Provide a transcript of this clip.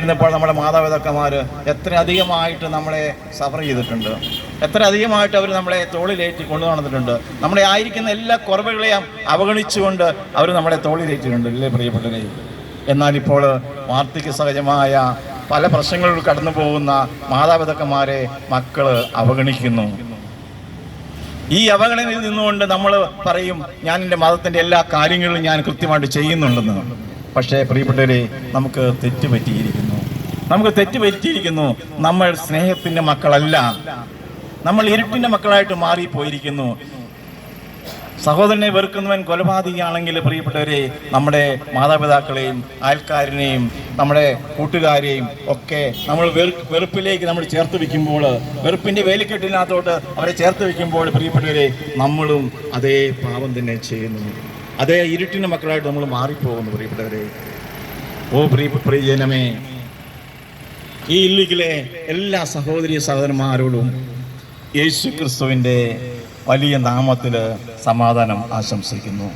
കുഞ്ഞുങ്ങളായിരുന്നപ്പോൾ നമ്മുടെ മാതാപിതാക്കന്മാർ എത്ര അധികമായിട്ട് നമ്മളെ സഫർ ചെയ്തിട്ടുണ്ട്, എത്ര അധികമായിട്ട് അവർ നമ്മളെ തോളിലേറ്റി കൊണ്ടു നടന്നിട്ടുണ്ട്. നമ്മളെ ആയിരിക്കുന്ന എല്ലാ കുറവുകളെയും അവഗണിച്ചുകൊണ്ട് അവർ നമ്മളെ തോളിലേറ്റിട്ടുണ്ട്, അല്ലേ പ്രിയപ്പെട്ടവരെ? എന്നാൽ ഇപ്പോൾ വാർദ്ധക്യ സഹജമായ പല പ്രശ്നങ്ങളിൽ കടന്നു പോകുന്ന മാതാപിതാക്കന്മാരെ മക്കൾ അവഗണിക്കുന്നു. ഈ അവഗണനയിൽ നിന്നുകൊണ്ട് നമ്മൾ പറയും, ഞാൻ എൻ്റെ മതത്തിൻ്റെ എല്ലാ കാര്യങ്ങളും ഞാൻ കൃത്യമായിട്ട് ചെയ്യുന്നുണ്ടെന്ന്. പക്ഷേ പ്രിയപ്പെട്ടവരെ, നമുക്ക് തെറ്റുപറ്റിയിരിക്കുന്നു. നമ്മൾ സ്നേഹത്തിൻ്റെ മക്കളല്ല, നമ്മൾ ഇരുട്ടിൻ്റെ മക്കളായിട്ട് മാറിപ്പോയിരിക്കുന്നു. സഹോദരനെ വെറുക്കുന്നവൻ കൊലപാതകയാണെങ്കിൽ പ്രിയപ്പെട്ടവരെ, നമ്മുടെ മാതാപിതാക്കളെയും അയൽക്കാരനെയും നമ്മുടെ കൂട്ടുകാരെയും ഒക്കെ നമ്മൾ വെറുപ്പിലേക്ക് നമ്മൾ ചേർത്ത് വയ്ക്കുമ്പോൾ, വെറുപ്പിൻ്റെ വേലിക്കെട്ടിനകത്തോട്ട് അവരെ ചേർത്ത് വയ്ക്കുമ്പോൾ പ്രിയപ്പെട്ടവരെ, നമ്മളും അതേ പാപം തന്നെ ചെയ്യുന്നു. അതേ ഇരുട്ടിൻ്റെ മക്കളായിട്ട് നമ്മൾ മാറിപ്പോകുന്നു പ്രിയപ്പെട്ടവരെ. പ്രിയജനമേ, ഈ ഇല്ലിക്കിലെ എല്ലാ സഹോദരി സഹോദരന്മാരോടും യേശു ക്രിസ്തുവിൻ്റെ വലിയ നാമത്തിൽ സമാധാനം ആശംസിക്കുന്നു.